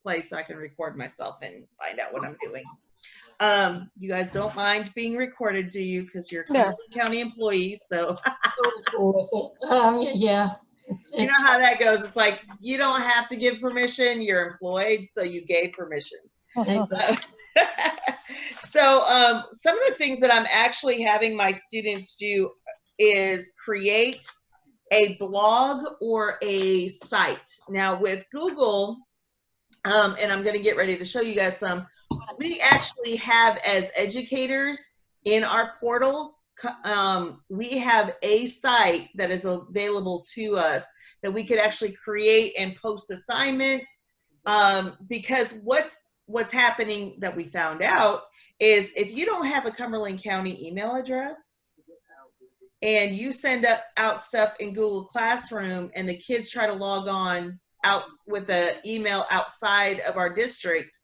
place I can record myself and find out what I'm doing. You guys don't mind being recorded, do you? Because you're Cumberland County employees, so Yeah. you know how that goes. It's like you don't have to give permission. You're employed, so you gave permission. So some of the things that I'm actually having my students do is create a blog or a site. Now with Google, and I'm going to get ready to show you guys some, we actually have, as educators in our portal, we have a site that is available to us that we could actually create and post assignments, because what's happening that we found out is if you don't have a Cumberland County email address and you send out stuff in Google Classroom and the kids try to log on out with the email outside of our district,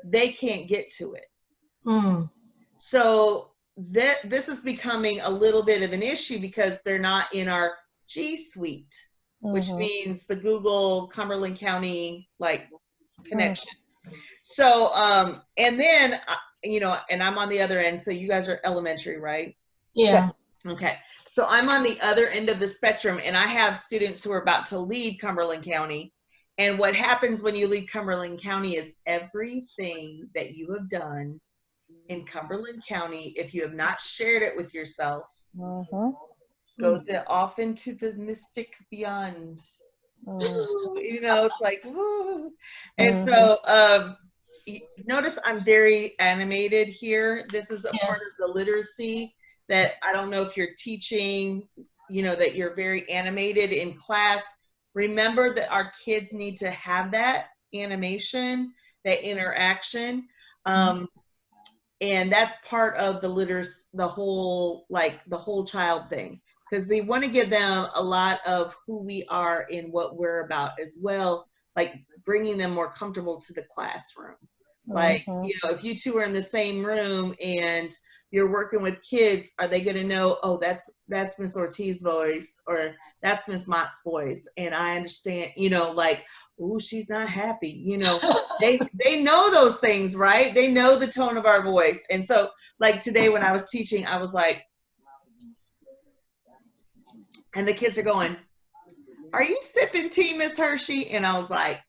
they can't get to it. So this is becoming a little bit of an issue because they're not in our G Suite, which means the Google Cumberland County connection. So and then and I'm on the other end, so you guys are elementary, right? Yeah. Okay, so I'm on the other end of the spectrum, and I have students who are about to leave Cumberland County. And what happens when you leave Cumberland County is everything that you have done in Cumberland County, if you have not shared it with yourself, goes off into the mystic beyond. It's like, woo. And so notice I'm very animated here. This is a part of the literacy that I don't know if you're teaching, that you're very animated in class. Remember that our kids need to have that animation, that interaction. And that's part of the literacy, the whole child thing, because they want to give them a lot of who we are and what we're about as well, like bringing them more comfortable to the classroom. Like, if you two are in the same room and you're working with kids, are they going to know, oh, that's Miss Ortiz's voice, or that's Miss Mott's voice, and I understand, oh, she's not happy, they know those things, right? They know the tone of our voice. And so like today when I was teaching, I was like, and the kids are going, are you sipping tea, Miss Hershey? And I was like,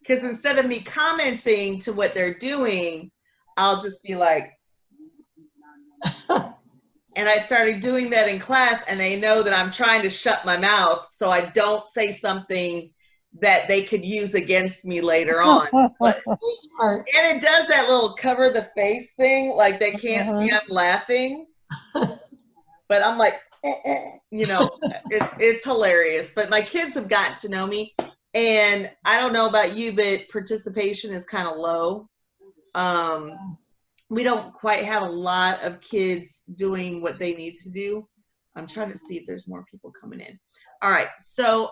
because instead of me commenting to what they're doing, I'll just be like, and I started doing that in class, and they know that I'm trying to shut my mouth so I don't say something that they could use against me later on. And it does that little cover the face thing, like they can't see I'm laughing. But I'm like, it's hilarious. But my kids have gotten to know me, and I don't know about you, but participation is kind of low. We don't quite have a lot of kids doing what they need to do. I'm trying to see if there's more people coming in. All right, so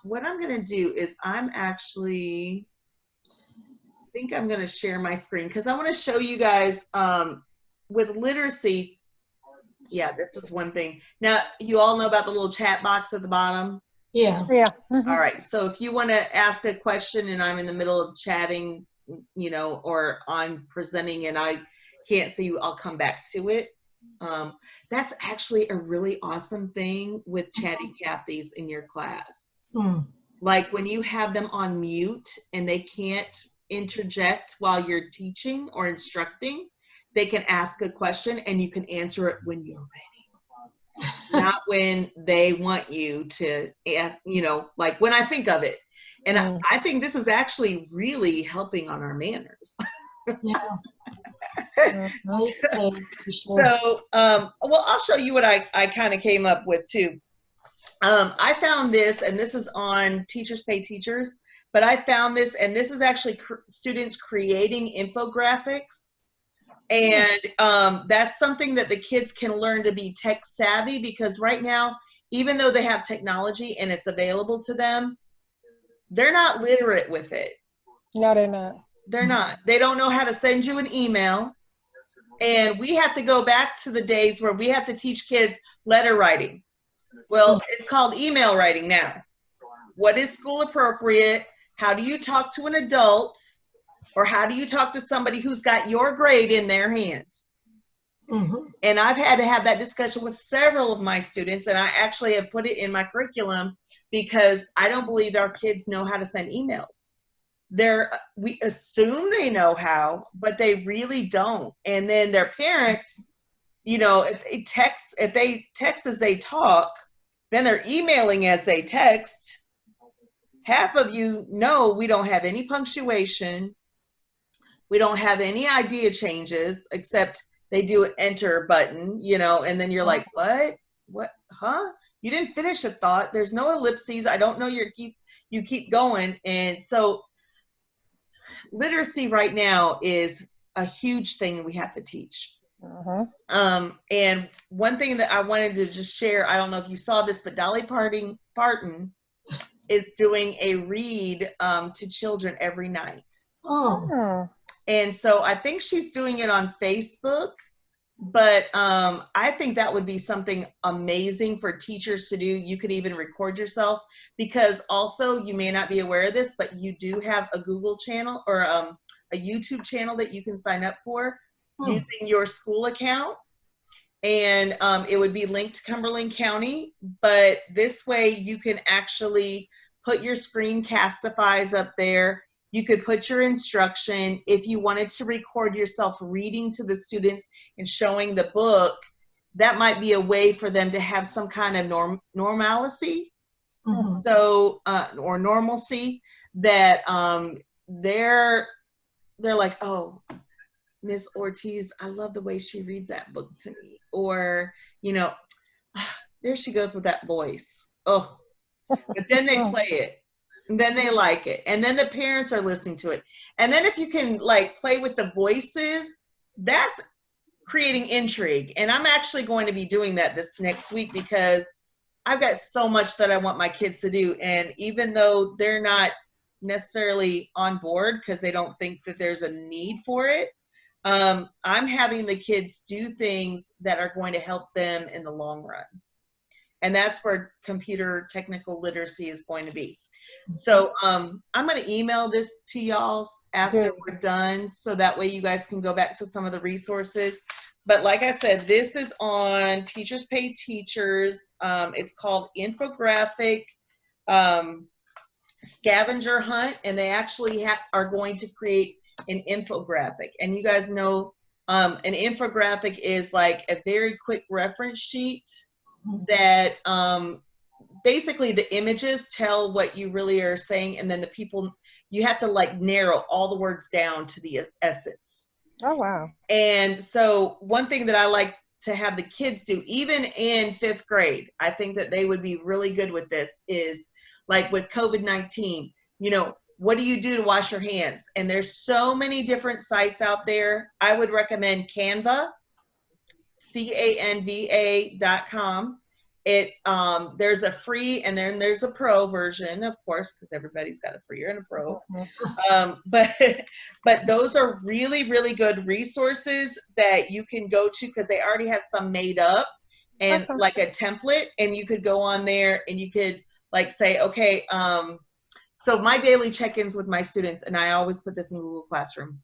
what I'm gonna do is I think I'm gonna share my screen because I wanna show you guys with literacy. Yeah, this is one thing. Now, you all know about the little chat box at the bottom? Yeah. All right, so if you wanna ask a question and I'm in the middle of chatting, or I'm presenting and I can't see you, I'll come back to it. That's actually a really awesome thing with chatty Cathy's in your class. Like when you have them on mute and they can't interject while you're teaching or instructing, they can ask a question and you can answer it when you're ready. Not when they want you to, like when I think of it. And I think this is actually really helping on our manners. So, well, I'll show you what I kind of came up with too. I found this, and this is on Teachers Pay Teachers, but I found this, and this is actually students creating infographics. And that's something that the kids can learn to be tech savvy, because right now, even though they have technology and it's available to them, they're not literate with it. No, they're not. They're not. They don't know how to send you an email. And we have to go back to the days where we have to teach kids letter writing. Well, it's called email writing now. What is school appropriate? How do you talk to an adult, or how do you talk to somebody who's got your grade in their hand? And I've had to have that discussion with several of my students, and I actually have put it in my curriculum because I don't believe our kids know how to send emails. We assume they know how, but they really don't. And then their parents, you know, if they text as they talk, then they're emailing as they text. Half of you know we don't have any punctuation. We don't have any idea changes, except they do an enter button, you know, and then you're like, what, huh? You didn't finish a thought. There's no ellipses. I don't know, you keep going. And so literacy right now is a huge thing we have to teach. And one thing that I wanted to just share, I don't know if you saw this, but Dolly Parton is doing a read to children every night. And so I think she's doing it on Facebook, but I think that would be something amazing for teachers to do. You could even record yourself, because also, you may not be aware of this, but you do have a Google channel or a YouTube channel that you can sign up for using your school account. And it would be linked to Cumberland County, but this way you can actually put your screencastifies up there. You could put your instruction. If you wanted to record yourself reading to the students and showing the book, that might be a way for them to have some kind of normalcy. So, or normalcy, that they're like, oh, Miss Ortiz, I love the way she reads that book to me. Or, you know, there she goes with that voice. Oh, but then they play it. And then they like it. And then the parents are listening to it. And then if you can like play with the voices, that's creating intrigue. And I'm actually going to be doing that this next week, because I've got so much that I want my kids to do. And even though they're not necessarily on board because they don't think that there's a need for it, I'm having the kids do things that are going to help them in the long run. And that's where computer technical literacy is going to be. So I'm going to email this to y'all after we're done, so that way you guys can go back to some of the resources. But like I said, this is on Teachers Pay Teachers. It's called Infographic Scavenger Hunt, and they actually are going to create an infographic. And you guys know an infographic is like a very quick reference sheet that basically the images tell what you really are saying, and then you have to like narrow all the words down to the essence. Oh, wow. And so one thing that I like to have the kids do, even in 5th grade, I think that they would be really good with this, is like with COVID-19, you know, what do you do to wash your hands? And there's so many different sites out there. I would recommend Canva, canva.com. There's a free, and then there's a pro version, of course, because everybody's got a free and a pro. But those are really, really good resources that you can go to, because they already have some made up and like a template, and you could go on there and you could like say, okay, so my daily check-ins with my students, and I always put this in Google Classroom.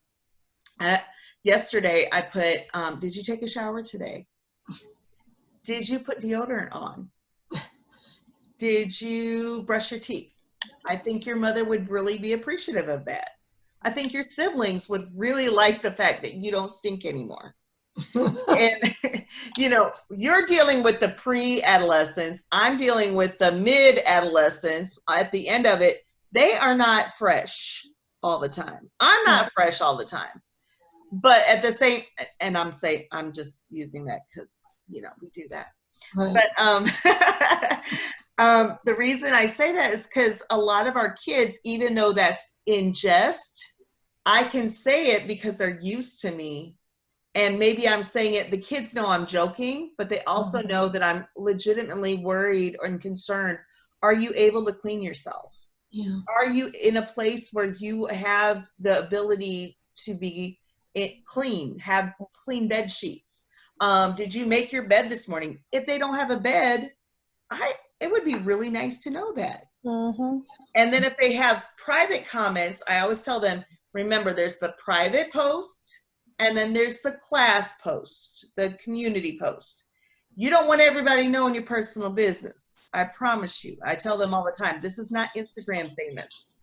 Yesterday I put, did you take a shower today? Did you put deodorant on? Did you brush your teeth? I think your mother would really be appreciative of that. I think your siblings would really like the fact that you don't stink anymore. And, you know, you're dealing with the pre-adolescence. I'm dealing with the mid-adolescence. At the end of it, they are not fresh all the time. I'm not fresh all the time. But at the same, and I'm just using that because, you know, we do that. Right. But the reason I say that is because a lot of our kids, even though that's in jest, I can say it because they're used to me. And maybe I'm saying it, the kids know I'm joking, but they also know that I'm legitimately worried and concerned. Are you able to clean yourself? Yeah. Are you in a place where you have the ability to be clean, have clean bed sheets? Did you make your bed this morning? If they don't have a bed, it would be really nice to know that. Mm-hmm. And then if they have private comments, I always tell them, remember, there's the private post and then there's the class post, the community post. You don't want everybody knowing your personal business. I promise you. I tell them all the time, this is not Instagram famous.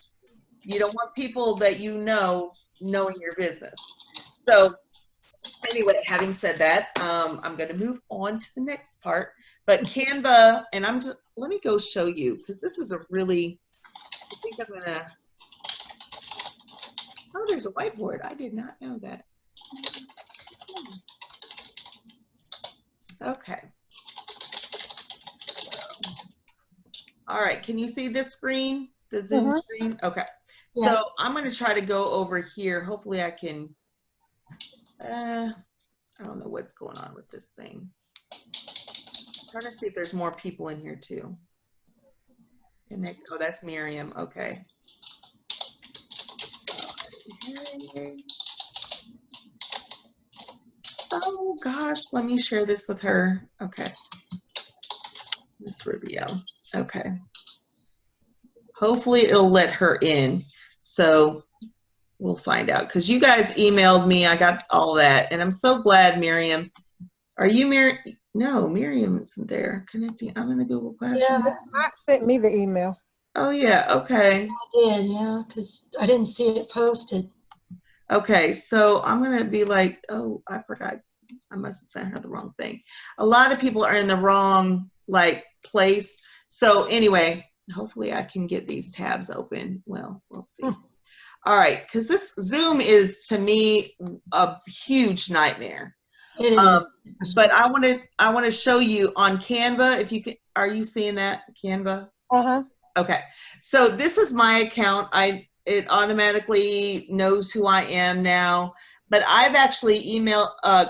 You don't want people that you know knowing your business. So anyway, having said that, I'm going to move on to the next part. But Canva, and let me go show you, because this is a really, I think I'm going to, oh, there's a whiteboard. I did not know that. Okay. All right, can you see this screen, the Zoom screen? Okay, Yeah. so I'm going to try to go over here. Hopefully I can, I don't know what's going on with this thing. I'm trying to see if there's more people in here too. Connect, oh, that's Miriam, okay. Oh gosh, let me share this with her. Okay. Miss Rubio. Okay. Hopefully it'll let her in. So we'll find out, because you guys emailed me. I got all that. And I'm so glad, Miriam. Are you Miriam? No, Miriam isn't there. Connecting. I'm in the Google Classroom. Yeah, Mark sent me the email. Oh, yeah. Okay. I did, yeah, because I didn't see it posted. Okay. So I'm going to be like, oh, I forgot. I must have sent her the wrong thing. A lot of people are in the wrong, like, place. So anyway, hopefully I can get these tabs open. Well, we'll see. All right. Because this Zoom is, to me, a huge nightmare. It is. But I want to show you on Canva. If you can, are you seeing that, Canva? Okay. So this is my account. It automatically knows who I am now, but I've actually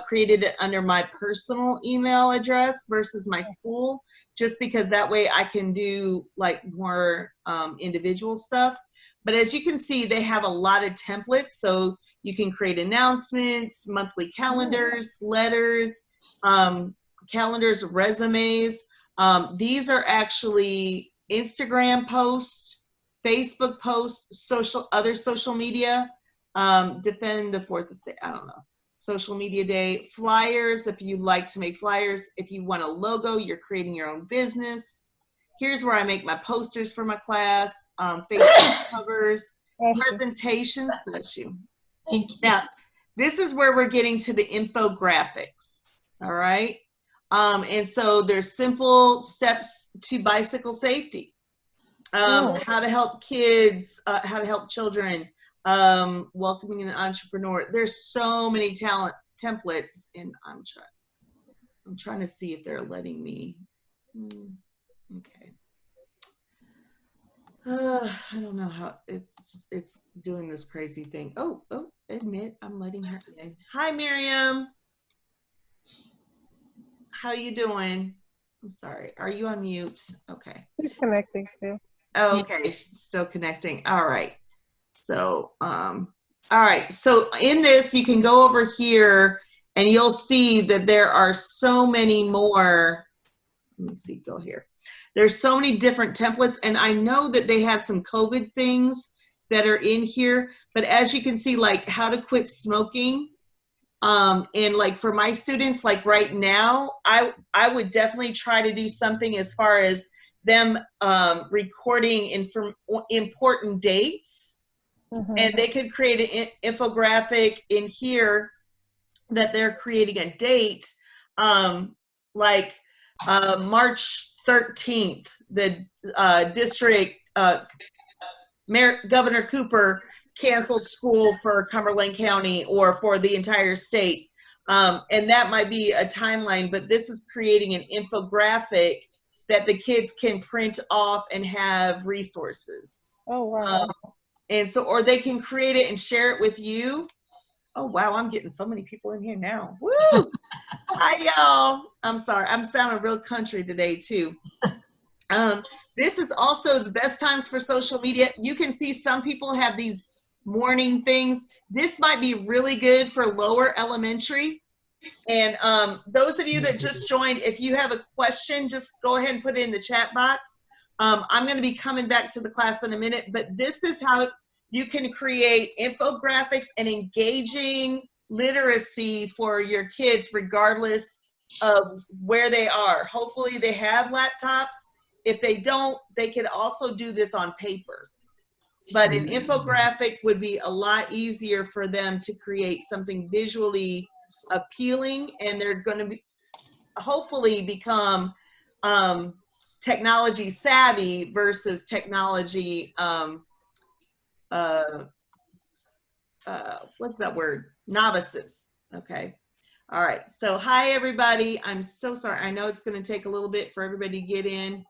created it under my personal email address versus my school, just because that way I can do like more individual stuff. But as you can see, they have a lot of templates, so you can create announcements, monthly calendars, letters, calendars, resumes. These are actually Instagram posts, Facebook posts, other social media, defend the fourth estate, I don't know, social media day, flyers, if you like to make flyers, if you want a logo, you're creating your own business. Here's where I make my posters for my class, Facebook covers, presentations, bless you. Thank you. Now, this is where we're getting to the infographics, all right? And so there's simple steps to bicycle safety, how to help kids, how to help children, welcoming an entrepreneur. There's so many templates, and I'm trying to see if they're letting me. Okay. I don't know how it's doing this crazy thing. Oh, admit, I'm letting her in. Hi, Miriam. How you doing? I'm sorry. Are you on mute? Okay. She's connecting too. Oh, okay. She's still connecting. All right. So, all right. So in this, you can go over here and you'll see that there are so many more. Let me see, go here. There's so many different templates, and I know that they have some COVID things that are in here, but as you can see, like how to quit smoking, and like for my students, like right now, I would definitely try to do something as far as them recording important dates, and they could create an infographic in here that they're creating a date, like March 13th, the district, Governor Cooper canceled school for Cumberland County or for the entire state. And that might be a timeline, but this is creating an infographic that the kids can print off and have resources. Oh, wow. And so, or they can create it and share it with you. Oh, wow, I'm getting so many people in here now. Woo! Hi, y'all. I'm sorry. I'm sounding real country today, too. This is also the best times for social media. You can see some people have these morning things. This might be really good for lower elementary. And those of you that just joined, if you have a question, just go ahead and put it in the chat box. I'm going to be coming back to the class in a minute, but this is how you can create infographics and engaging literacy for your kids regardless of where they are. Hopefully they have laptops. If they don't, they could also do this on paper. But an infographic would be a lot easier for them to create something visually appealing, and they're going to be hopefully become technology savvy versus technology what's that word? Novices. Okay. All right. So hi everybody. I'm so sorry. I know it's going to take a little bit for everybody to get in.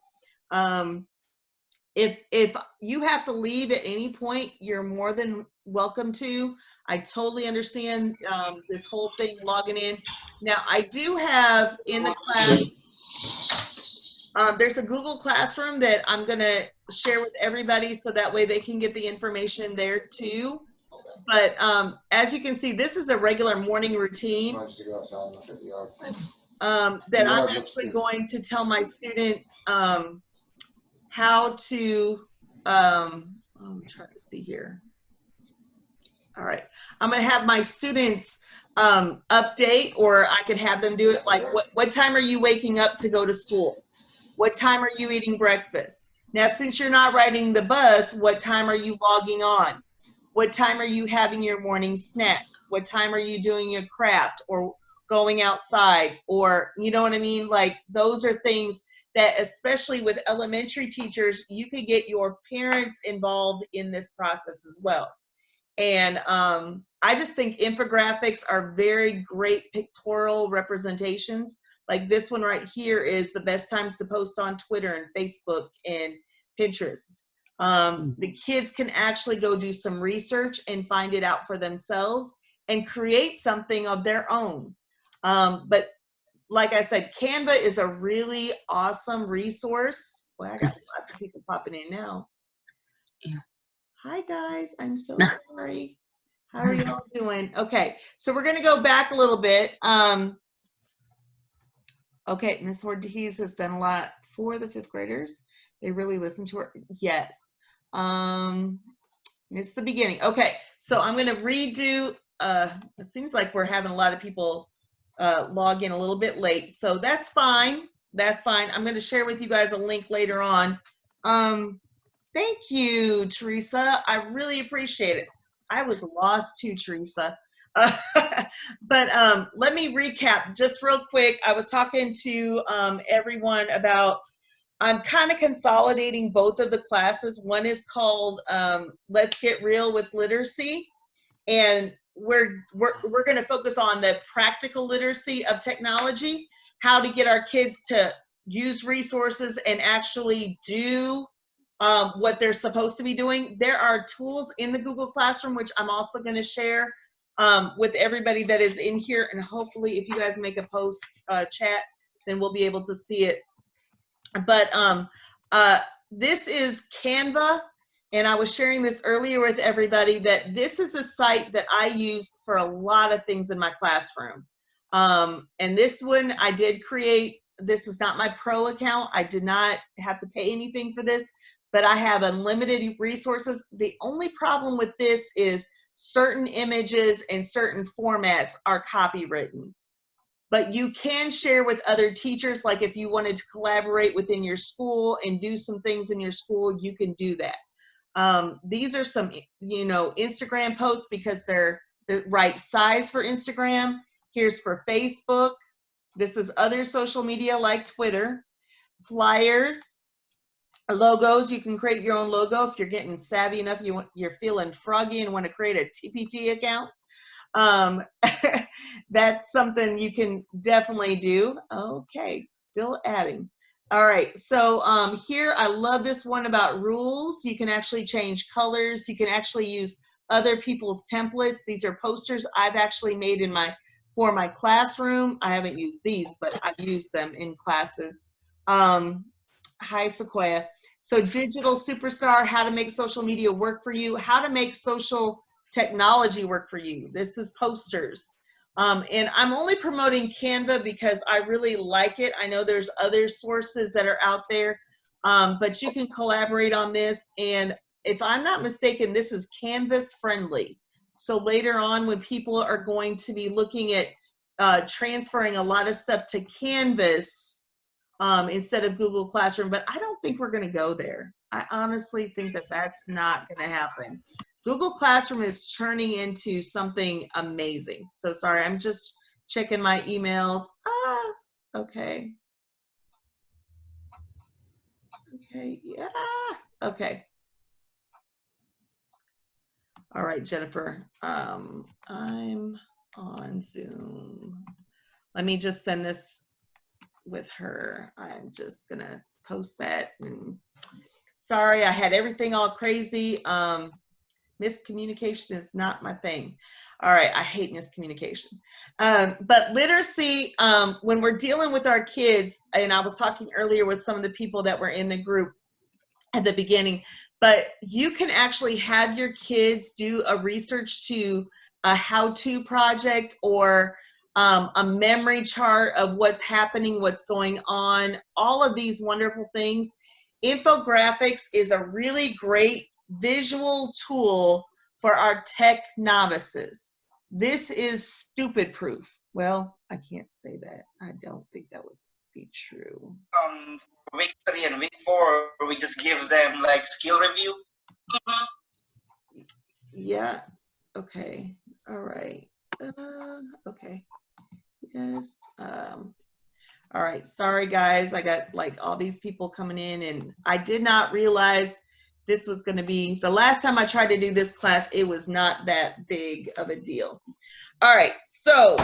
If you have to leave at any point, you're more than welcome to. I totally understand this whole thing logging in. Now I do have in the class, there's a Google Classroom that I'm going to share with everybody so that way they can get the information there too. But as you can see, this is a regular morning routine that I'm actually going to tell my students how to, I'm trying to see here. All right, I'm going to have my students update, or I could have them do it like, what time are you waking up to go to school? What time are you eating breakfast? Now, since you're not riding the bus, what time are you logging on? What time are you having your morning snack? What time are you doing your craft or going outside? Or, you know what I mean? Like, those are things that, especially with elementary teachers, you could get your parents involved in this process as well. And I just think infographics are very great pictorial representations. Like this one right here is the best times to post on Twitter and Facebook and Pinterest. The kids can actually go do some research and find it out for themselves and create something of their own. But like I said, Canva is a really awesome resource. Well, I got lots of people popping in now. Yeah. Hi guys, I'm so sorry. How are y'all doing? Okay, so we're gonna go back a little bit. Okay, Miss Ortiz has done a lot for the 5th graders. They really listen to her. Yes. It's the beginning. Okay, so I'm gonna redo, it seems like we're having a lot of people log in a little bit late, so that's fine. That's fine. I'm gonna share with you guys a link later on. Thank you, Teresa. I really appreciate it. I was lost too, Teresa. But let me recap just real quick. I was talking to everyone about, I'm kind of consolidating both of the classes. One is called Let's Get Real with Literacy, and we're going to focus on the practical literacy of technology, how to get our kids to use resources and actually do what they're supposed to be doing. There are tools in the Google Classroom, which I'm also going to share with everybody that is in here. And hopefully if you guys make a post chat, then we'll be able to see it. But this is Canva. And I was sharing this earlier with everybody that this is a site that I use for a lot of things in my classroom. And this one I did create. This is not my pro account. I did not have to pay anything for this, but I have unlimited resources. The only problem with this is certain images and certain formats are copywritten. But you can share with other teachers, like if you wanted to collaborate within your school and do some things in your school, you can do that. These are some, you know, Instagram posts because they're the right size for Instagram. Here's for Facebook. This is other social media like Twitter. Flyers, logos. You can create your own logo if you're getting savvy enough. You're feeling froggy and want to create a TPT account. That's something you can definitely do. Okay, still adding. All right, so here I love this one about rules. You can actually change colors. You can actually use other people's templates. These are posters I've actually made in for my classroom. I haven't used these, but I've used them in classes. Hi, Sequoia. So Digital Superstar, how to make social media work for you, how to make social technology work for you. This is posters. And I'm only promoting Canva because I really like it. I know there's other sources that are out there. but you can collaborate on this. And if I'm not mistaken, this is Canvas friendly. So later on, when people are going to be looking at transferring a lot of stuff to Canvas instead of Google Classroom, but I don't think we're going to go there. I honestly think that that's not going to happen. Google Classroom is turning into something amazing. So sorry, I'm just checking my emails. Okay. Okay, yeah, okay. All right, Jennifer, I'm on Zoom. Let me just send this with her. I'm just gonna post that. And sorry, I had everything all crazy. Miscommunication is not my thing. All right, I hate miscommunication. But literacy, when we're dealing with our kids, and I was talking earlier with some of the people that were in the group at the beginning, but you can actually have your kids do a research to a how-to project or a memory chart of what's happening, what's going on, all of these wonderful things. Infographics is a really great visual tool for our tech novices. This is stupid proof. Well, I can't say that. I don't think that would be true. Week 3 and week 4, we just give them like skill review. Yeah. Okay. All right. Okay. Yes. All right. Sorry, guys. I got like all these people coming in, and I did not realize this was going to be the last time I tried to do this class. It was not that big of a deal. All right. So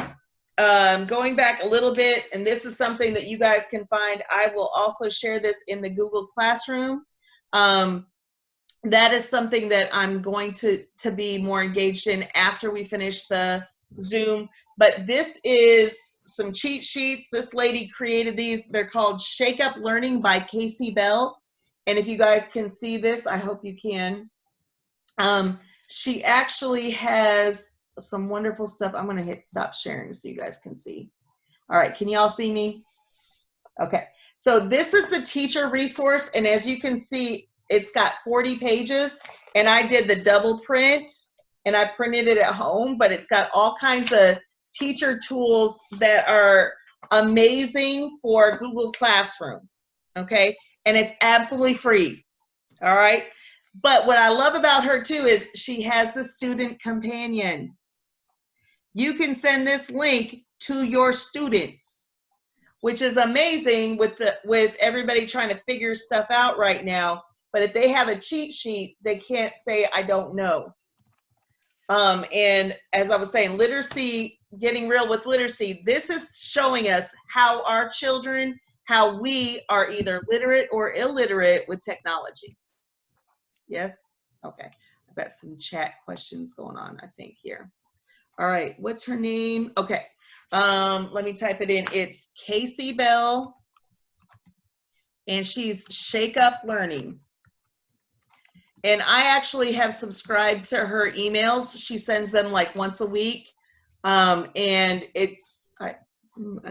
going back a little bit, and this is something that you guys can find. I will also share this in the Google Classroom. That is something that I'm going to be more engaged in after we finish the Zoom. But this is some cheat sheets. This lady created these. They're called Shake Up Learning by Casey Bell. And if you guys can see this, I hope you can. She actually has some wonderful stuff. I'm going to hit stop sharing so you guys can see. All right, can y'all see me? Okay, so this is the teacher resource, and as you can see, it's got 40 pages, and I did the double print, and I printed it at home, but it's got all kinds of teacher tools that are amazing for Google Classroom, okay? And it's absolutely free, all right? But what I love about her too is she has the student companion. You can send this link to your students, which is amazing with everybody trying to figure stuff out right now. But if they have a cheat sheet, they can't say, I don't know. And as I was saying, literacy, getting real with literacy, this is showing us how our children, how we are either literate or illiterate with technology. Yes? Okay. I've got some chat questions going on, I think, here. All right. What's her name? Okay. Let me type it in. It's Casey Bell, and she's Shake Up Learning. And I actually have subscribed to her emails. She sends them like once a week. And it's, I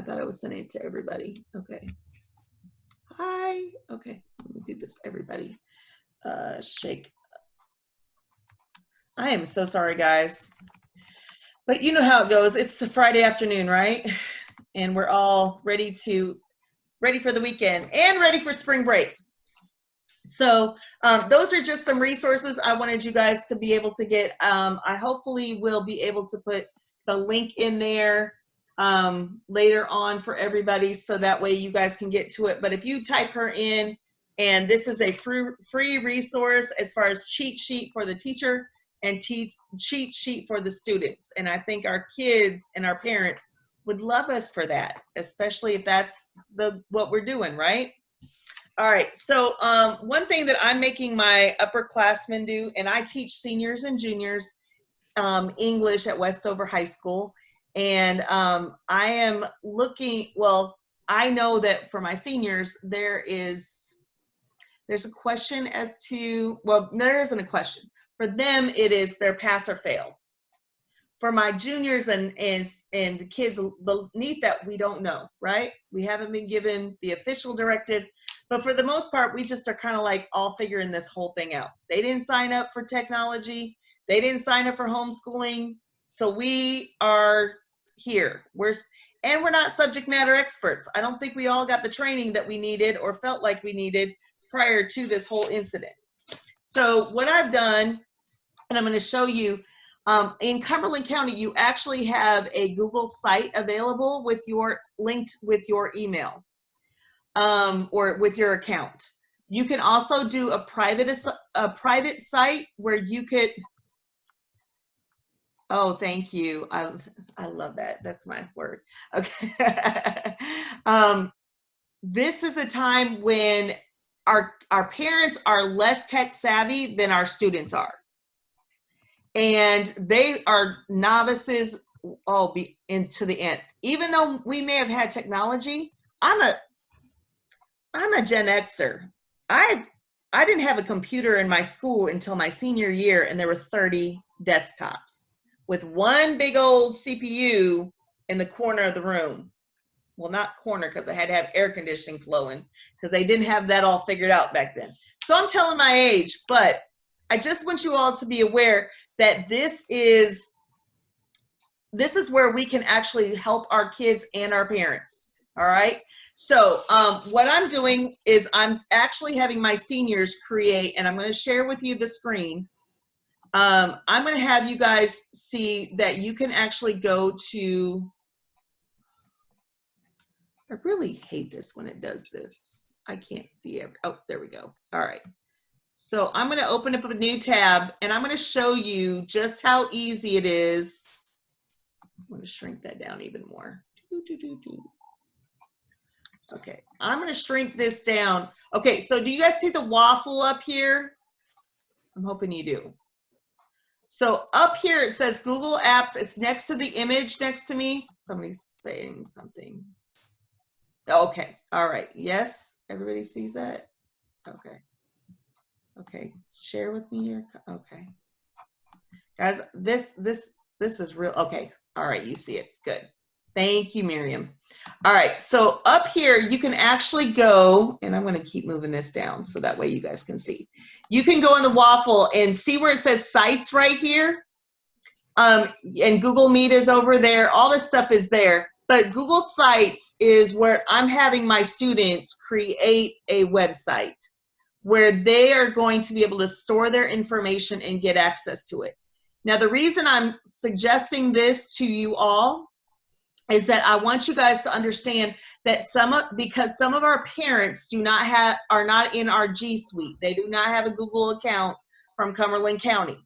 thought I was sending it to everybody. Okay. Hi. Okay. Let me do this, everybody. Shake. I am so sorry, guys. But you know how it goes. It's the Friday afternoon, right? And we're all ready for the weekend and ready for spring break. So those are just some resources I wanted you guys to be able to get. I hopefully will be able to put the link in there later on for everybody, so that way you guys can get to it. But if you type her in, and this is a free resource as far as cheat sheet for the teacher and cheat sheet for the students. And I think our kids and our parents would love us for that, especially if that's what we're doing, right? All right, so one thing that I'm making my upperclassmen do, and I teach seniors and juniors English at Westover High School, and I am looking, well, I know that for my seniors, there's a question as to, well, there isn't a question. For them, it is their pass or fail. For my juniors and the kids beneath that, we don't know, right? We haven't been given the official directive, But for the most part, we just are kind of like all figuring this whole thing out. They didn't sign up for technology. They didn't sign up for homeschooling. So we are here. We're not subject matter experts. I don't think we all got the training that we needed or felt like we needed prior to this whole incident. So what I've done, and I'm going to show you, in Cumberland County, you actually have a Google site available with your linked with your email or with your account. You can also do a private site where you could. Oh, thank you. I love that. That's my word. Okay. This is a time when our parents are less tech savvy than our students are. And they are novices, into the end. Even though we may have had technology, I'm a Gen Xer. I didn't have a computer in my school until my senior year, and there were 30 desktops with one big old CPU in the corner of the room. Well, not corner, because I had to have air conditioning flowing, because they didn't have that all figured out back then. So I'm telling my age, but I just want you all to be aware that this is where we can actually help our kids and our parents. All right. So what I'm doing is I'm actually having my seniors create, and I'm going to share with you the screen. I'm going to have you guys see that you can actually go to, I really hate this when it does this. I can't see it. Oh, there we go. All right. So I'm going to open up a new tab, and I'm going to show you just how easy it is. I'm going to shrink that down even more. Okay, I'm going to shrink this down. Okay, so do you guys see the waffle up here? I'm hoping you do. So up here it says Google Apps. It's next to the image next to me. Somebody's saying something. Okay, all right. Yes, everybody sees that? Okay. Okay, share with me your, okay. Guys, this is real. Okay, all right, you see it. Good. Thank you, Miriam. All right, so up here you can actually go, and I'm going to keep moving this down so that way you guys can see. You can go on the waffle and see where it says sites right here. And Google Meet is over there. All this stuff is there. But Google Sites is where I'm having my students create a website where they are going to be able to store their information and get access to it. Now, the reason I'm suggesting this to you all is that I want you guys to understand that because some of our parents are not in our G Suite. They do not have a Google account from Cumberland County.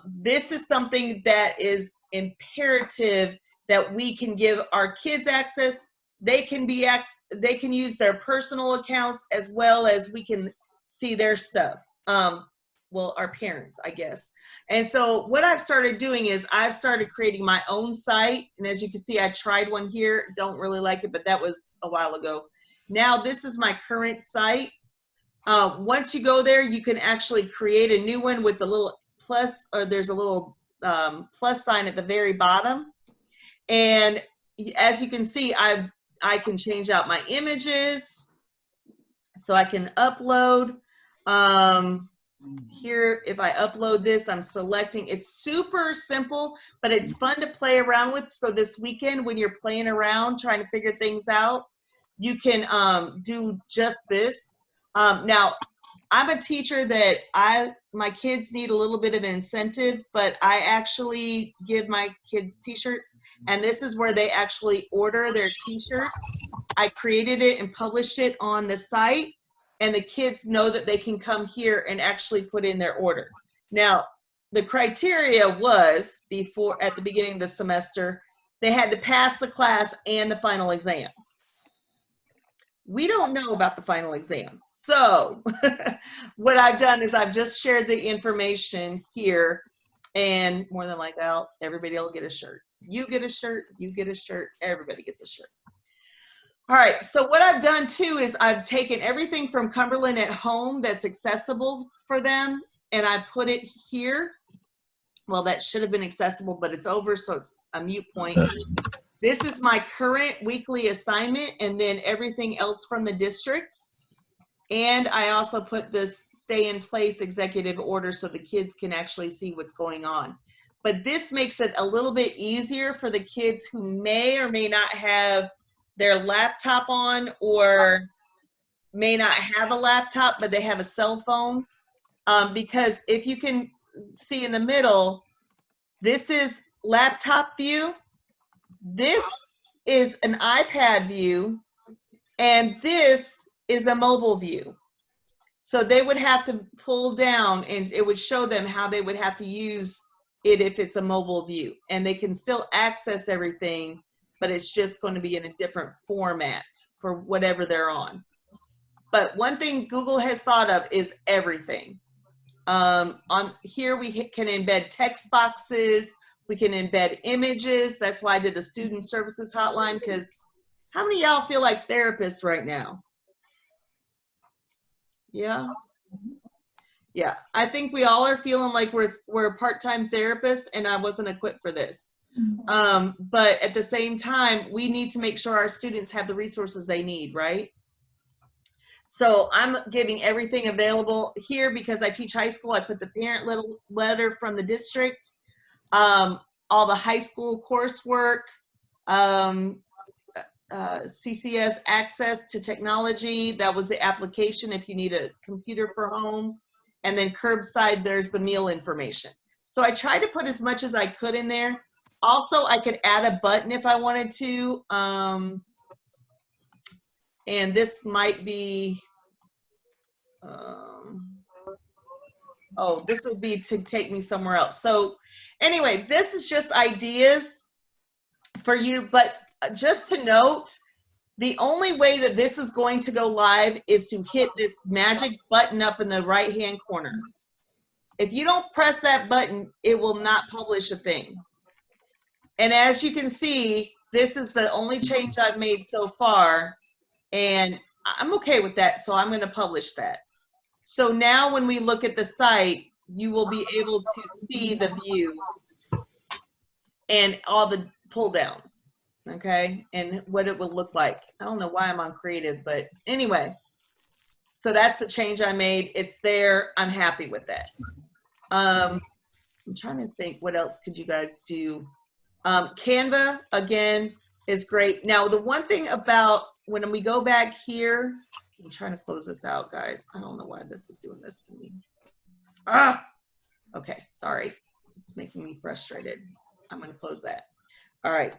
This is something that is imperative that we can give our kids access. They can use their personal accounts as well as we can see their stuff. Well, our parents, I guess. And so what I've started doing is I've started creating my own site. And as you can see, I tried one here. Don't really like it, but that was a while ago. Now this is my current site. Once you go there, you can actually create a new one with the little plus, or there's a little plus sign at the very bottom. And as you can see, I can change out my images. So I can upload. Here, if I upload this, I'm selecting. It's super simple, but it's fun to play around with. So this weekend, when you're playing around, trying to figure things out, you can do just this. Now, I'm a teacher that my kids need a little bit of incentive, but I actually give my kids t-shirts, and this is where they actually order their t-shirts. I created it and published it on the site, and the kids know that they can come here and actually put in their order. Now, the criteria was at the beginning of the semester, they had to pass the class and the final exam. We don't know about the final exam. So what I've done is I've just shared the information here, and more than likely, everybody will get a shirt. You get a shirt, you get a shirt, everybody gets a shirt. All right, so what I've done too is I've taken everything from Cumberland at Home that's accessible for them, and I put it here. Well, that should have been accessible, but it's over, so it's a mute point. This is my current weekly assignment, and then everything else from the district. And I also put this stay in place executive order so the kids can actually see what's going on. But this makes it a little bit easier for the kids who may or may not have their laptop on, or may not have a laptop, but they have a cell phone. Because if you can see in the middle, this is laptop view, this is an iPad view, and this is a mobile view. So they would have to pull down and it would show them how they would have to use it if it's a mobile view. And they can still access everything, but it's just going to be in a different format for whatever they're on. But one thing Google has thought of is everything. On here we can embed text boxes, we can embed images. That's why I did the student services hotline, because how many of y'all feel like therapists right now? Yeah. Yeah, I think we all are feeling like we're part-time therapists, and I wasn't equipped for this. But at the same time, we need to make sure our students have the resources they need, right? So I'm giving everything available here because I teach high school. I put the parent letter from the district, all the high school coursework, CCS access to technology. That was the application if you need a computer for home. And then curbside, there's the meal information. So I tried to put as much as I could in there. Also, I could add a button if I wanted to. And this might be, oh, this would be to take me somewhere else. So anyway, this is just ideas for you, but just to note, the only way that this is going to go live is to hit this magic button up in the right-hand corner. If you don't press that button, it will not publish a thing. And as you can see, this is the only change I've made so far, and I'm okay with that, so I'm going to publish that. So now when we look at the site, you will be able to see the view and all the pull downs, okay, and what it will look like. I don't know why I'm on creative, but anyway, so that's the change I made. It's there. I'm happy with that. I'm trying to think what else could you guys do. Canva, again, is great. Now, the one thing about when we go back here, I'm trying to close this out, guys. I don't know why this is doing this to me. Okay, sorry. It's making me frustrated. I'm going to close that. All right.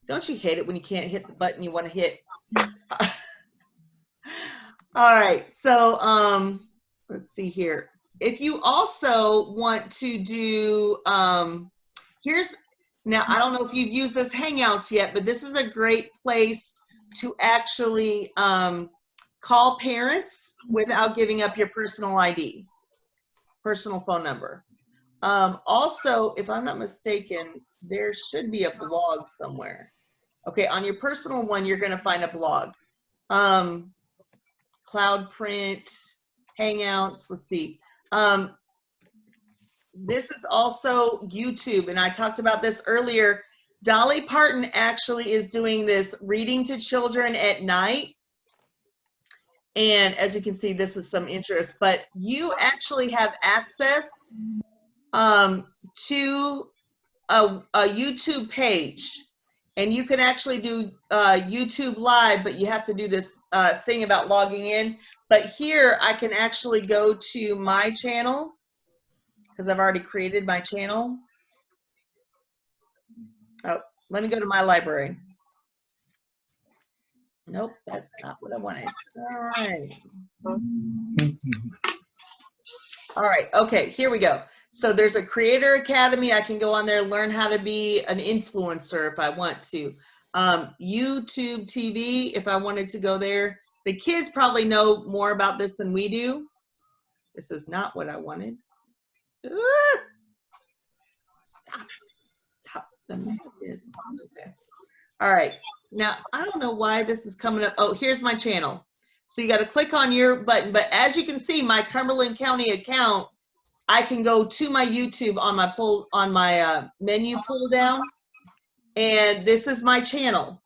Don't you hate it when you can't hit the button you want to hit? All right, so let's see here. If you also want to do, now I don't know if you've used this Hangouts yet, but this is a great place to actually call parents without giving up your personal ID, personal phone number. Also, if I'm not mistaken, there should be a blog somewhere. Okay, on your personal one, you're going to find a blog. Cloud Print, Hangouts, let's see. This is also YouTube, and I talked about this earlier. Dolly Parton actually is doing this reading to children at night. And as you can see, this is some interest, but you actually have access to a YouTube page. And you can actually do YouTube Live, but you have to do this thing about logging in. But here I can actually go to my channel because I've already created my channel. Oh, let me go to my library. Nope, that's not what I wanted. All right. All right, okay, here we go. So there's a Creator Academy. I can go on there and learn how to be an influencer if I want to. YouTube TV, if I wanted to go there. The kids probably know more about this than we do. This is not what I wanted. Stop the madness. Okay. All right. Now, I don't know why this is coming up. Oh, here's my channel. So you got to click on your button. But as you can see, my Cumberland County account, I can go to my YouTube on my menu pull down, and this is my channel.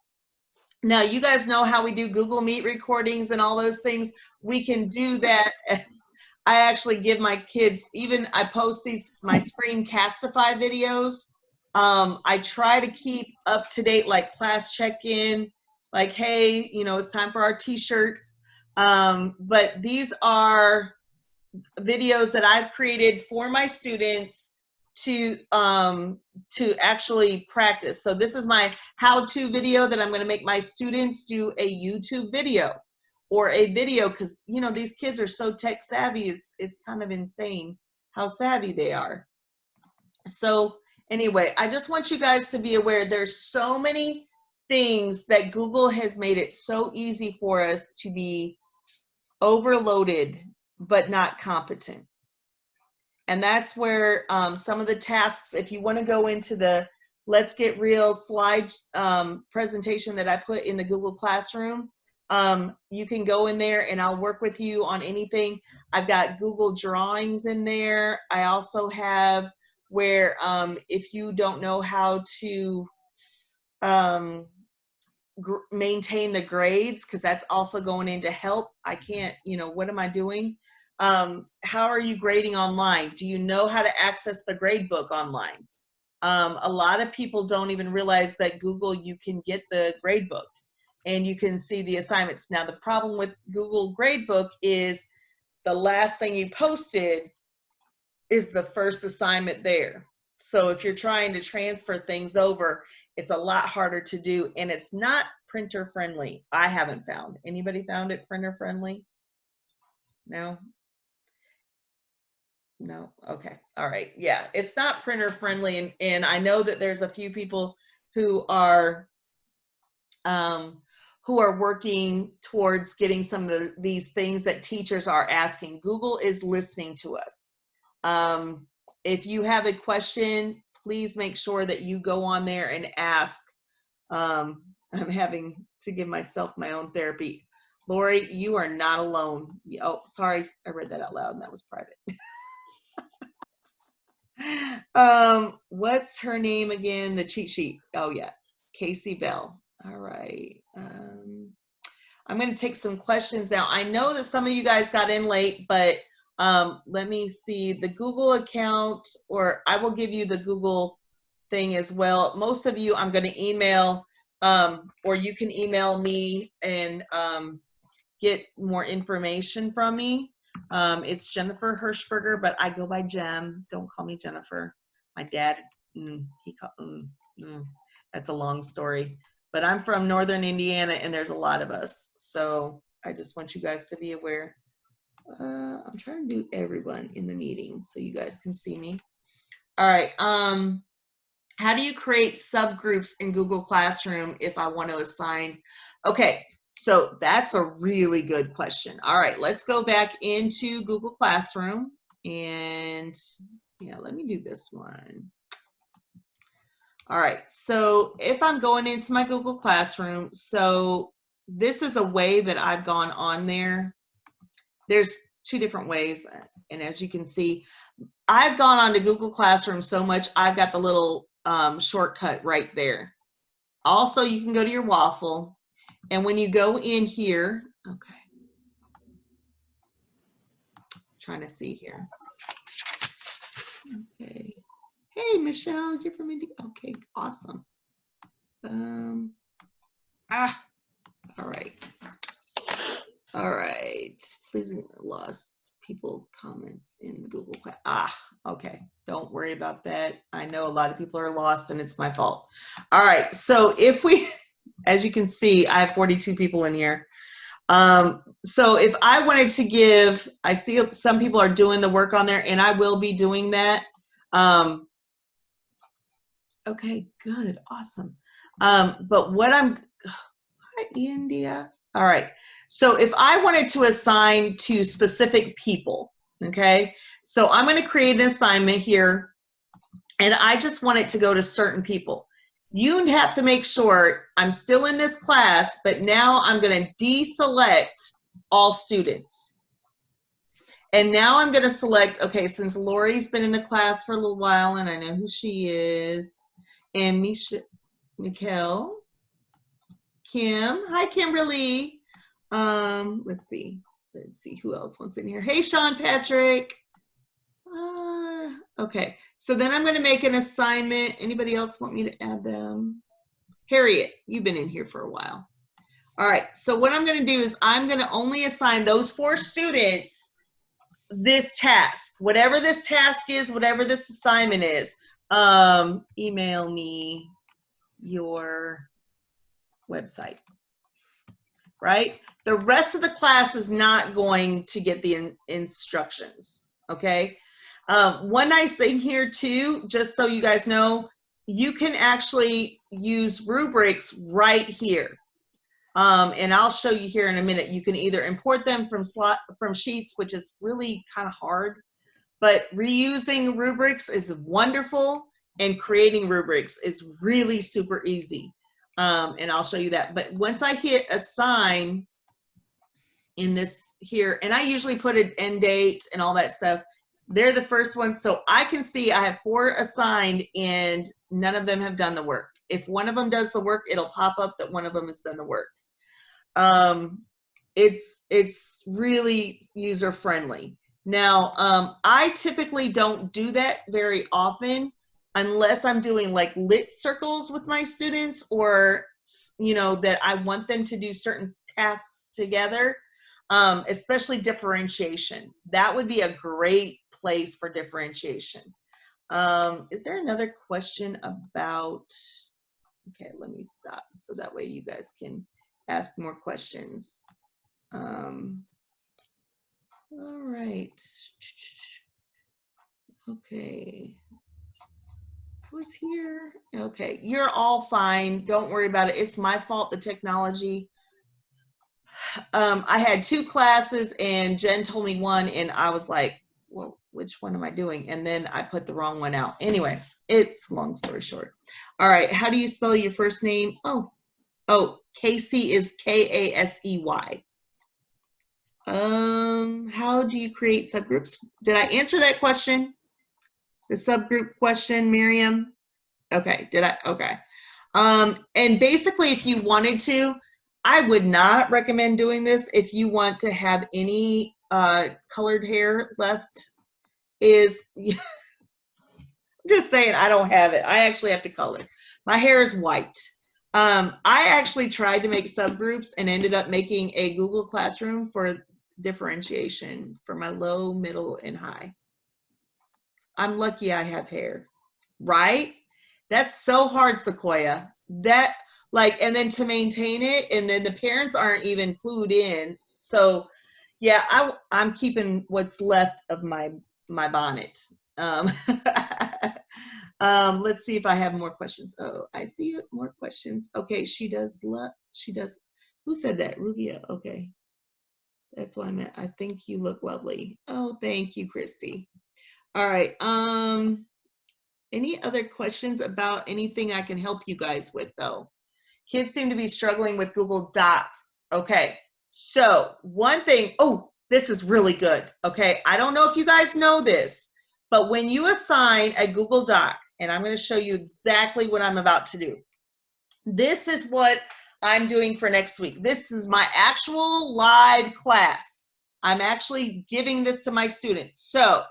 Now, you guys know how we do Google Meet recordings and all those things. We can do that. I actually give my kids, even I post my Screencastify videos. I try to keep up to date, like class check-in, like, hey, you know, it's time for our t-shirts. But these are videos that I've created for my students to actually practice. So this is my how-to video that I'm going to make my students do a YouTube video or a video, because you know these kids are so tech savvy. It's kind of insane how savvy they are. So anyway, I just want you guys to be aware there's so many things that Google has made it so easy for us to be overloaded but not competent. And that's where some of the tasks, if you want to go into the Let's Get Real slide presentation that I put in the Google Classroom, you can go in there and I'll work with you on anything. I've got Google Drawings in there. I also have where if you don't know how to maintain the grades, because that's also going into help. I can't, you know, what am I doing? How are you grading online? Do you know how to access the grade book online? A lot of people don't even realize that Google, you can get the grade book and you can see the assignments. Now, the problem with Google Gradebook is the last thing you posted is the first assignment there. So if you're trying to transfer things over, it's a lot harder to do, and it's not printer friendly. I haven't found. Anybody found it printer friendly? No? No? Okay. All right. Yeah, it's not printer friendly, and I know that there's a few people who are working towards getting some of these things that teachers are asking. Google is listening to us. If you have a question, please make sure that you go on there and ask. I'm having to give myself my own therapy. Lori, you are not alone. Oh, sorry, I read that out loud and that was private. What's her name again? The cheat sheet. Oh yeah, Casey Bell. All right. I'm going to take some questions now. I know that some of you guys got in late, but let me see the Google account, or I will give you the Google thing as well. Most of you I'm going to email, or you can email me and get more information from me. It's Jennifer Hirschberger, but I go by Jem. Don't call me Jennifer. My dad, that's a long story. But I'm from Northern Indiana, and there's a lot of us. So I just want you guys to be aware. I'm trying to do everyone in the meeting so you guys can see me. All right. How do you create subgroups in Google Classroom if I want to assign? Okay, so that's a really good question. All right, let's go back into Google Classroom. And yeah, let me do this one. All right, so if I'm going into my Google Classroom, so this is a way that I've gone on there. There's two different ways, and as you can see, I've gone on to Google Classroom so much, I've got the little shortcut right there. Also, you can go to your waffle, and when you go in here, okay, trying to see here. Okay. Hey, Michelle, you're from India. Okay, awesome. All right. All right. Please lost people comments in Google Class. Okay. Don't worry about that. I know a lot of people are lost and it's my fault. All right. So if we, as you can see, I have 42 people in here. So if I wanted to give, I see some people are doing the work on there, and I will be doing that. Okay, good, awesome. But what hi, India. All right, so if I wanted to assign to specific people, okay, so I'm going to create an assignment here, and I just want it to go to certain people. You have to make sure I'm still in this class, but now I'm going to deselect all students. And now I'm going to select, okay, since Lori's been in the class for a little while, and I know who she is, and Mikkel, Kim. Hi, Kimberly. Let's see who else wants in here. Hey, Sean Patrick. Okay, so then I'm going to make an assignment. Anybody else want me to add them? Harriet, you've been in here for a while. All right, so what I'm going to do is I'm going to only assign those 4 students this task. Whatever this task is, whatever this assignment is, email me your website, right? The rest of the class is not going to get the instructions, okay? One nice thing here too, just so you guys know, you can actually use rubrics right here. And I'll show you here in a minute. You can either import them from Sheets, which is really kind of hard, but reusing rubrics is wonderful, and creating rubrics is really super easy. And I'll show you that. But once I hit assign in this here, and I usually put an end date and all that stuff, they're the first ones. So I can see I have 4 assigned and none of them have done the work. If one of them does the work, it'll pop up that one of them has done the work. It's really user friendly. Now, I typically don't do that very often unless I'm doing like lit circles with my students, or, you know, that I want them to do certain tasks together, especially differentiation. That would be a great place for differentiation. Is there another question about, okay, let me stop so that way you guys can ask more questions. All right. Okay. Who's here? Okay, you're all fine. Don't worry about it. It's my fault, the technology. I had 2 classes and Jen told me one and I was like, well, which one am I doing? And then I put the wrong one out. Anyway, it's long story short. All right, how do you spell your first name? Oh, Casey is K-A-S-E-Y. How do you create subgroups? Did I answer that question? The subgroup question, Miriam? Okay, did I? Okay. And basically, if you wanted to, I would not recommend doing this if you want to have any colored hair left. I'm just saying, I don't have it. I actually have to color. My hair is white. I actually tried to make subgroups and ended up making a Google Classroom for differentiation for my low, middle, and high. I'm lucky I have hair, right? That's so hard, Sequoia. That, like, and then to maintain it, and then the parents aren't even clued in. So yeah, I'm keeping what's left of my bonnet. Let's see if I have more questions. Oh, I see more questions. Okay, she does. Who said that? Rubia. Okay, that's what I meant. I think you look lovely. Oh, thank you, Christy. All right. Any other questions about anything I can help you guys with, though? Kids seem to be struggling with Google Docs. Okay, so one thing, oh, this is really good. Okay, I don't know if you guys know this, but when you assign a Google Doc, and I'm going to show you exactly what I'm about to do. This is what I'm doing for next week. This is my actual live class. I'm actually giving this to my students. So,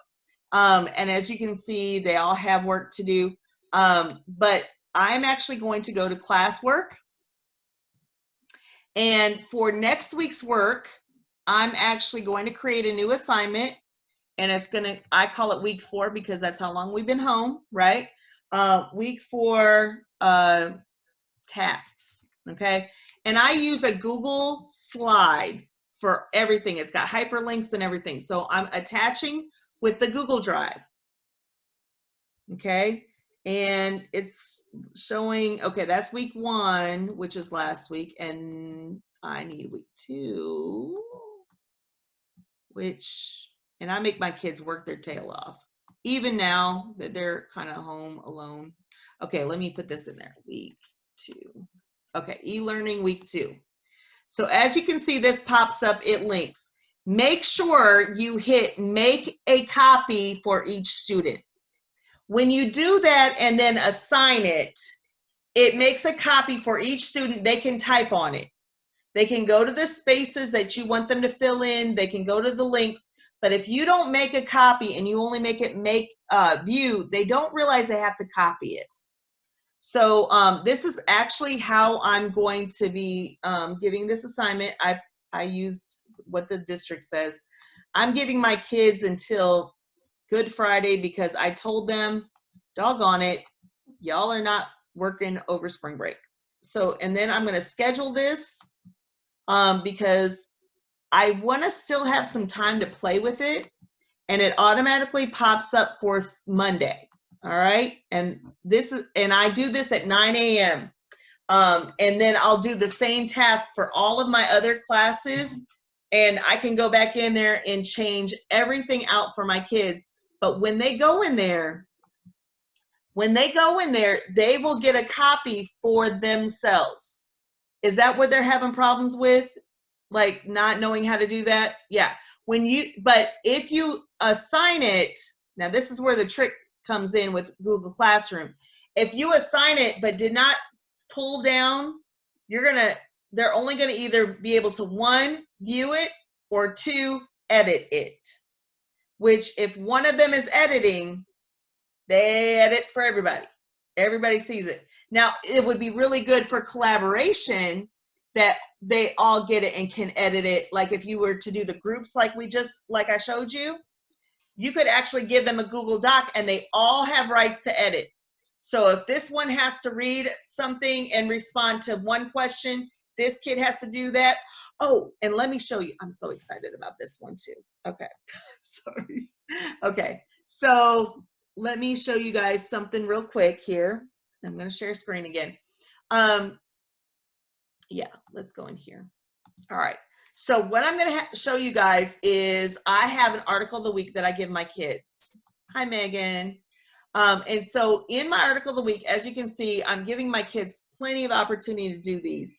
and as you can see, they all have work to do. But I'm actually going to go to classwork. And for next week's work, I'm actually going to create a new assignment. And it's going to, I call it week 4 because that's how long we've been home, right? Week 4 tasks, okay? And I use a Google slide for everything. It's got hyperlinks and everything. So I'm attaching with the Google Drive, okay? And it's showing, okay, that's week 1, which is last week, and I need week 2, which, and I make my kids work their tail off, even now that they're kind of home alone. Okay, let me put this in there, week 2. Okay, e-learning week 2. So as you can see, this pops up, it links. Make sure you hit make a copy for each student. When you do that and then assign it, it makes a copy for each student. They can type on it. They can go to the spaces that you want them to fill in. They can go to the links. But if you don't make a copy and you only make it view, they don't realize they have to copy it. So this is actually how I'm going to be giving this assignment. I used what the district says. I'm giving my kids until Good Friday because I told them, doggone it, y'all are not working over spring break. So, and then I'm going to schedule this because I want to still have some time to play with it, and it automatically pops up for Monday. All right. And I do this at 9 a.m. And then I'll do the same task for all of my other classes, and I can go back in there and change everything out for my kids. But when they go in there, they will get a copy for themselves. Is that what they're having problems with? Like not knowing how to do that? Yeah. But if you assign it, now this is where the trick comes in with Google Classroom. If you assign it but did not pull down, they're only gonna either be able to 1, view it, or 2, edit it. Which if one of them is editing, they edit for everybody. Everybody sees it. Now, it would be really good for collaboration that they all get it and can edit it. Like if you were to do the groups like I showed you, you could actually give them a Google Doc and they all have rights to edit. So if this one has to read something and respond to one question, this kid has to do that. Oh, and let me show you. I'm so excited about this one too. Okay, sorry. Okay, so let me show you guys something real quick here. I'm going to share screen again. Yeah, let's go in here. All right. So what I'm going to show you guys is I have an article of the week that I give my kids. Hi, Megan. And so in my article of the week, as you can see, I'm giving my kids plenty of opportunity to do these.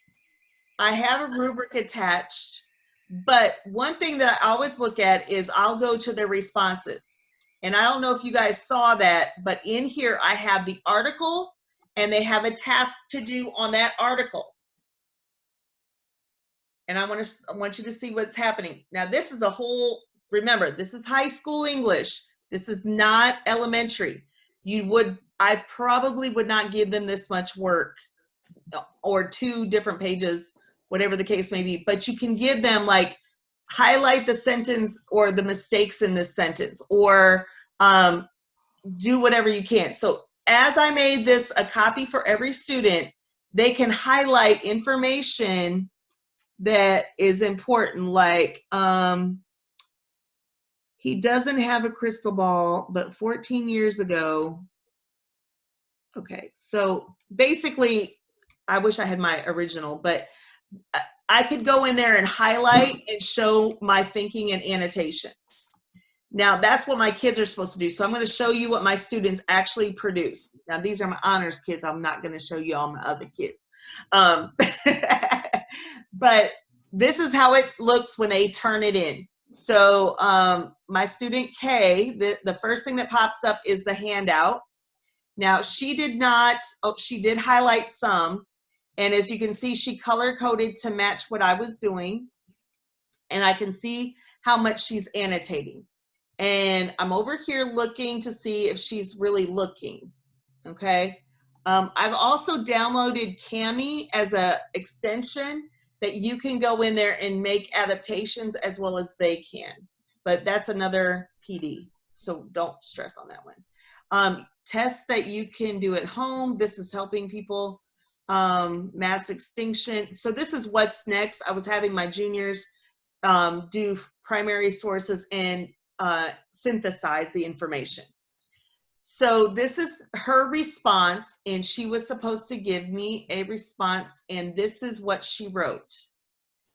I have a rubric attached, but one thing that I always look at is I'll go to their responses. And I don't know if you guys saw that, but in here I have the article and they have a task to do on that article. And I want you to see what's happening. Now this is remember, this is high school English. This is not elementary. I probably would not give them this much work or 2 different pages, whatever the case may be, but you can give them like highlight the sentence or the mistakes in this sentence, or do whatever you can. So as I made this a copy for every student, they can highlight information that is important, like he doesn't have a crystal ball, but 14 years ago. Okay, so basically, I wish I had my original, but I could go in there and highlight and show my thinking and annotations. Now that's what my kids are supposed to do. So I'm going to show you what my students actually produce. Now these are my honors kids. I'm not going to show you all my other kids. But this is how it looks when they turn it in. So my student Kay, the first thing that pops up is the handout. Now she did highlight some. And as you can see, she color coded to match what I was doing. And I can see how much she's annotating. And I'm over here looking to see if she's really looking. Okay. I've also downloaded Cami as an extension that you can go in there and make adaptations as well as they can. But that's another PD. So don't stress on that one. Tests that you can do at home. This is helping people. Mass extinction. So this is what's next. I was having my juniors do primary sources and synthesize the information. So this is her response, and she was supposed to give me a response, and this is what she wrote.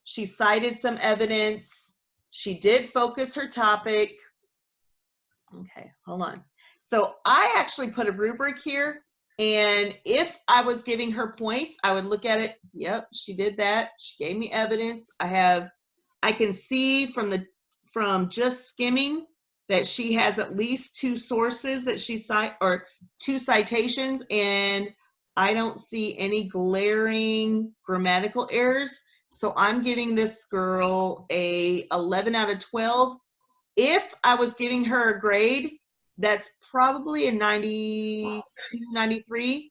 She cited some evidence. She did focus her topic. Okay, hold on. So I actually put a rubric here, and if I was giving her points, I would look at it. Yep, she did that. She gave me evidence. I can see from just skimming that she has at least 2 sources that she cite, or 2 citations, and I don't see any glaring grammatical errors. So I'm giving this girl a 11 out of 12. If I was giving her a grade, that's probably a 92, 93.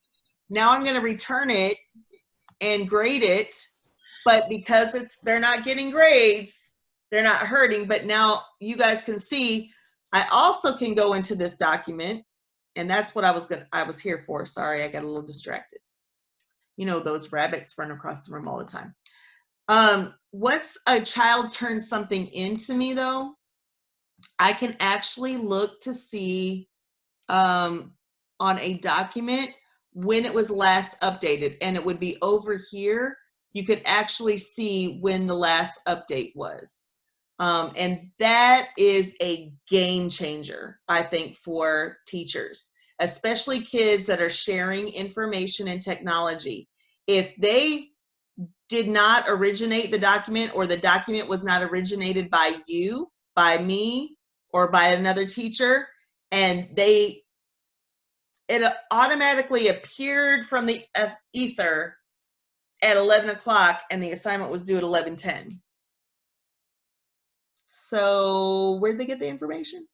Now I'm going to return it and grade it. But because they're not getting grades, they're not hurting. But now you guys can see, I also can go into this document, and that's what I was here for. Sorry, I got a little distracted. You know, those rabbits run across the room all the time. Once a child turns something into me, though, I can actually look to see on a document when it was last updated, and it would be over here. You could actually see when the last update was. And that is a game changer, I think, for teachers, especially kids that are sharing information and technology. If they did not originate the document, or the document was not originated by you, by me, or by another teacher, and it automatically appeared from the ether at 11 o'clock and the assignment was due at 11:10. So where'd they get the information?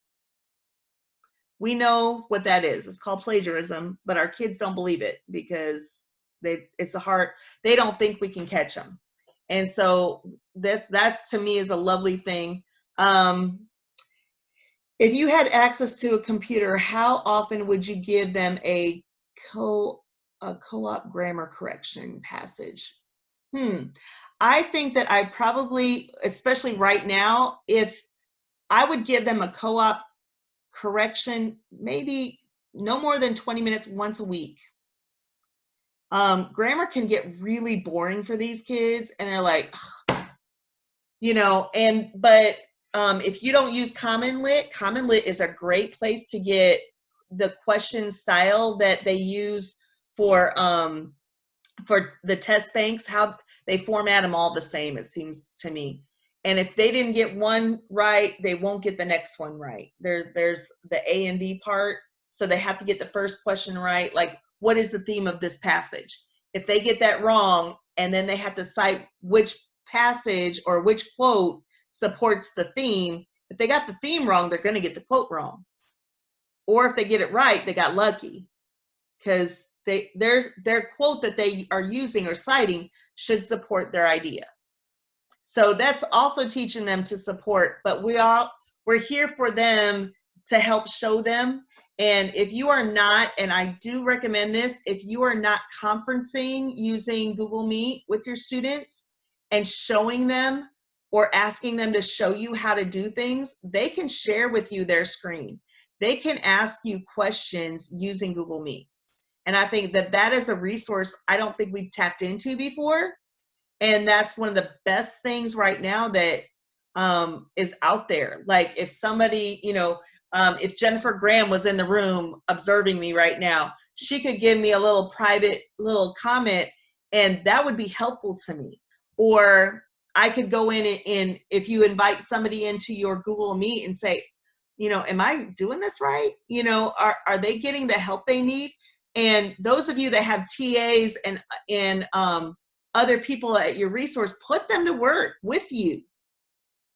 We know what that is. It's called plagiarism, but our kids don't believe it because they don't think we can catch them. And so that's to me is a lovely thing. If you had access to a computer, how often would you give them a co-op grammar correction passage? I think that I probably, especially right now, if I would give them a co-op correction, maybe no more than 20 minutes once a week. Grammar can get really boring for these kids, and they're like, you know, but if you don't use Common Lit is a great place to get the question style that they use for the test banks. How they format them all the same, it seems to me. And if they didn't get one right, they won't get the next one right. There's the A and B part, so they have to get the first question right. Like, what is the theme of this passage? If they get that wrong, and then they have to cite which passage or which quote supports the theme. If they got the theme wrong, they're going to get the quote wrong. Or if they get it right, they got lucky, because their quote that they are using or citing should support their idea. So that's also teaching them to support, but we're here for them to help show them. And if you are not, and I do recommend this, if you are not conferencing using Google Meet with your students and showing them or asking them to show you how to do things, they can share with you their screen. They can ask you questions using Google Meets. And I think that is a resource I don't think we've tapped into before. And that's one of the best things right now that is out there. Like, if somebody, if Jennifer Graham was in the room observing me right now, she could give me a little private little comment, and that would be helpful to me. Or I could go in and if you invite somebody into your Google Meet and say, am I doing this right? Are they getting the help they need? And those of you that have TAs and other people at your resource, put them to work with you.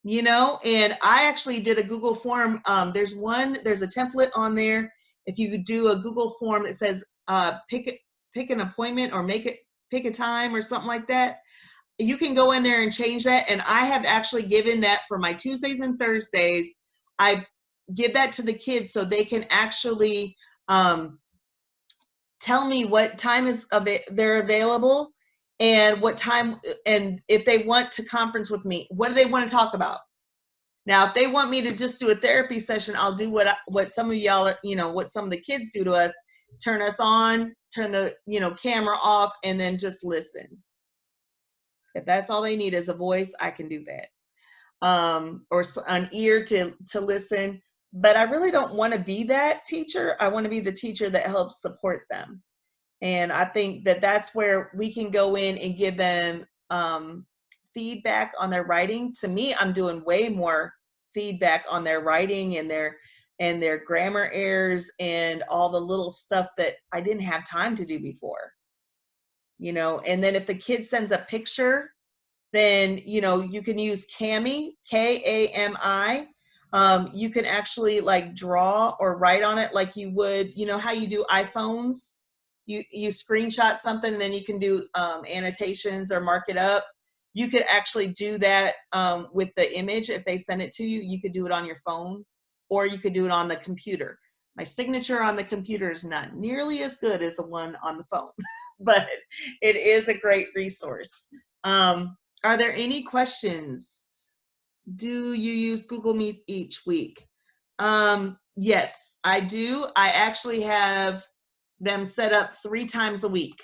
And I actually did a Google form. There's a template on there. If you could do a Google form that says pick an appointment or pick a time or something like that, you can go in there and change that. And I have actually given that for my Tuesdays and Thursdays. I give that to the kids so they can actually tell me what time they're available, and what time, and if they want to conference with me, what do they want to talk about? Now, if they want me to just do a therapy session, I'll do what some of y'all, what some of the kids do to us, turn us on, turn the, camera off, and then just listen. If that's all they need is a voice, I can do that. Or an ear to listen. But I really don't want to be that teacher. I want to be the teacher that helps support them. And I think that that's where we can go in and give them feedback on their writing. To me, I'm doing way more feedback on their writing and their grammar errors and all the little stuff that I didn't have time to do before. you know, and then if the kid sends a picture, then, you know, you can use Kami, Kami. You can actually like draw or write on it like you would, you know, how you do iPhones. You screenshot something and then you can do annotations or mark it up. You could actually do that with the image. If they send it to you, you could do it on your phone or you could do it on the computer. My signature on the computer is not nearly as good as the one on the phone, but it is a great resource. Are there any questions? Do you use Google Meet each week? Yes, I do. I actually have them set up 3 times a week.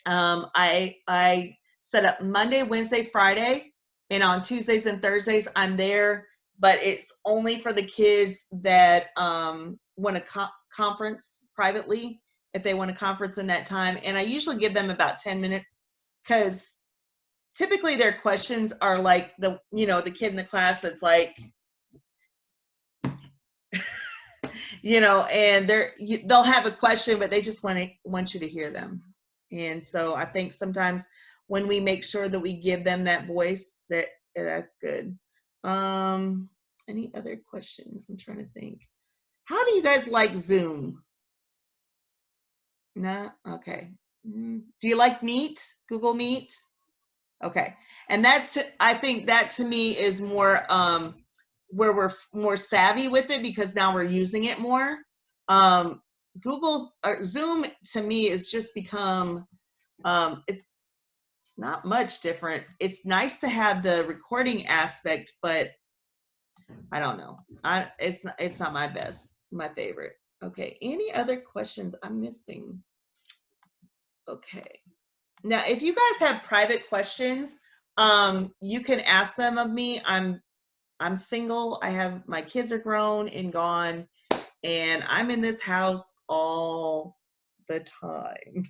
I set up Monday, Wednesday, Friday, and on Tuesdays and Thursdays I'm there, but it's only for the kids that want to conference privately, if they want to conference in that time. And I usually give them about 10 minutes because typically their questions are like the, you know, the kid in the class that's like, you know, and they'll have a question, but they just want you to hear them. And so I think sometimes when we make sure that we give them that voice, that's good. Any other questions? I'm trying to think. How do you guys like Zoom? No? Okay. Do you like Meet? Google Meet? Okay. And I think that to me is more where we're more savvy with it because now we're using it more. Zoom to me has just become, it's not much different. It's nice to have the recording aspect, but I don't know. It's not my favorite. Okay. Any other questions I'm missing? Okay. Now, if you guys have private questions, you can ask them of me. I'm single. My kids are grown and gone, and I'm in this house all the time.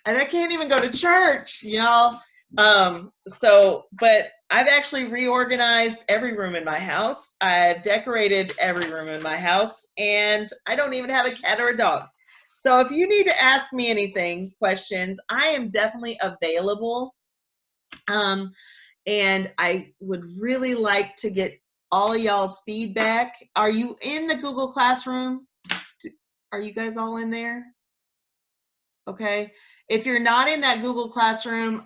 And I can't even go to church, you know? But I've actually reorganized every room in my house. I've decorated every room in my house, and I don't even have a cat or a dog. So if you need to ask me anything, questions, I am definitely available. And I would really like to get all of y'all's feedback. Are you in the Google Classroom? Are you guys all in there? Okay. If you're not in that Google Classroom,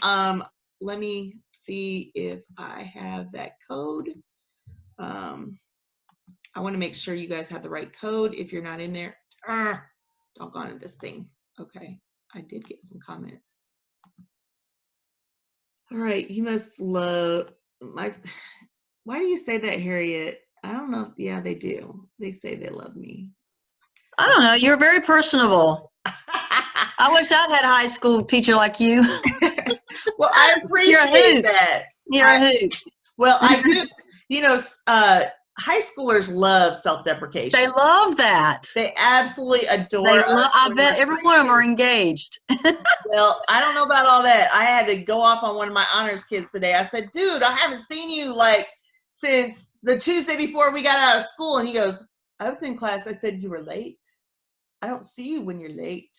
let me see if I have that code. I want to make sure you guys have the right code. If you're not in there, doggone it, this thing. Okay. I did get some comments. All right, you must love my. Why do you say that, Harriet? I don't know. Yeah, they do. They say they love me. I don't know. You're very personable. I wish I'd had a high school teacher like you. Well, I appreciate that. You're a hoot. Well, I do. You know, high schoolers love self-deprecation. They love that. They absolutely adore us. I bet every one of them are engaged. Well, I don't know about all that. I had to go off on one of my honors kids today. I said, dude, I haven't seen you like since the Tuesday before we got out of school. And he goes, I was in class. I said, you were late. I don't see you when you're late.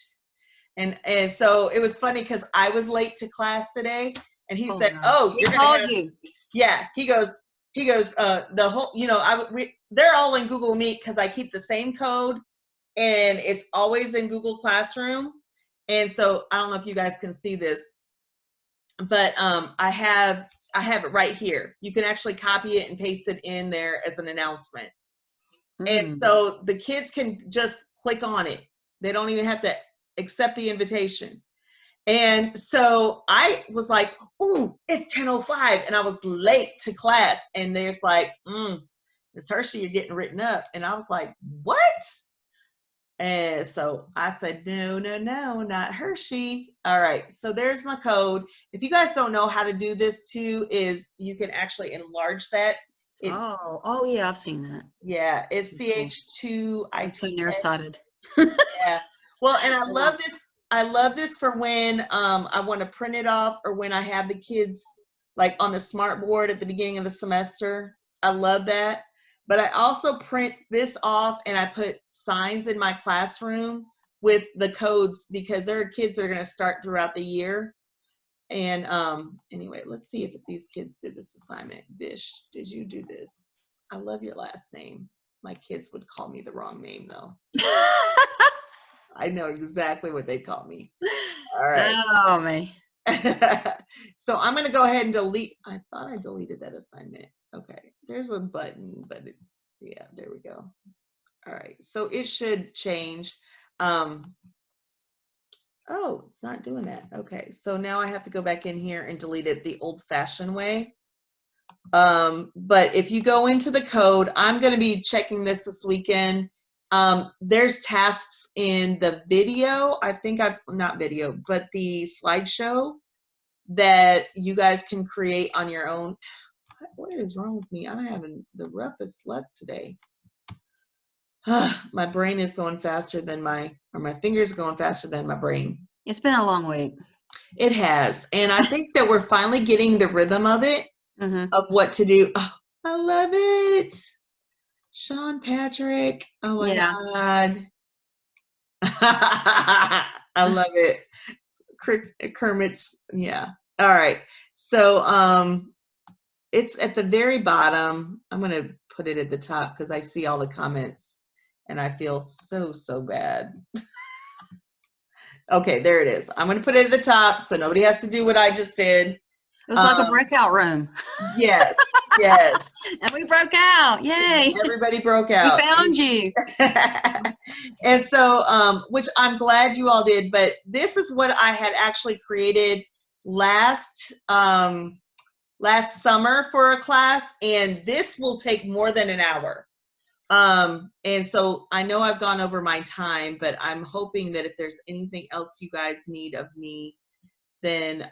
And so it was funny because I was late to class today. And he said, no. He called you. Yeah. He goes, the whole, you know, they're all in Google Meet because I keep the same code and it's always in Google Classroom. And so I don't know if you guys can see this, but I have it right here. You can actually copy it and paste it in there as an announcement. And so the kids can just click on it. They don't even have to accept the invitation. And so I was like, ooh, it's 10:05 and I was late to class. And there's like, Miss Hershey, you're getting written up. And I was like, what? And so I said, no, not Hershey. All right, so there's my code. If you guys don't know how to do this too, is you can actually enlarge that. It's, oh yeah, I've seen that. Yeah, it's CH2. I'm so nearsighted. Yeah. Well, and I love this. I love this for when I want to print it off or when I have the kids like on the smart board at the beginning of the semester. I love that. But I also print this off and I put signs in my classroom with the codes because there are kids that are going to start throughout the year. And anyway, let's see if these kids did this assignment. Bish, did you do this? I love your last name. My kids would call me the wrong name though. I know exactly what they call me. All right. Oh, man. So I'm going to go ahead and delete. I thought I deleted that assignment. Okay. There's a button, but it's, yeah, there we go. All right. So it should change. Oh, it's not doing that. Okay. So now I have to go back in here and delete it the old fashioned way. But if you go into the code, I'm going to be checking this weekend. There's tasks in the video. I think not video, but the slideshow that you guys can create on your own. What is wrong with me? I'm having the roughest luck today. My brain is going faster than my fingers going faster than my brain. It's been a long week. It has. And I think that we're finally getting the rhythm of it, of what to do. Oh, I love it. Sean Patrick. Oh my God. I love it. Kermit's, yeah. All right. So it's at the very bottom. I'm going to put it at the top because I see all the comments and I feel so bad. Okay, there it is. I'm going to put it at the top so nobody has to do what I just did. It was like a breakout room. Yes, yes. And we broke out. Yay. Everybody broke out. We found you. And so, which I'm glad you all did, but this is what I had actually created last summer for a class, and this will take more than an hour. And so I know I've gone over my time, but I'm hoping that if there's anything else you guys need of me, then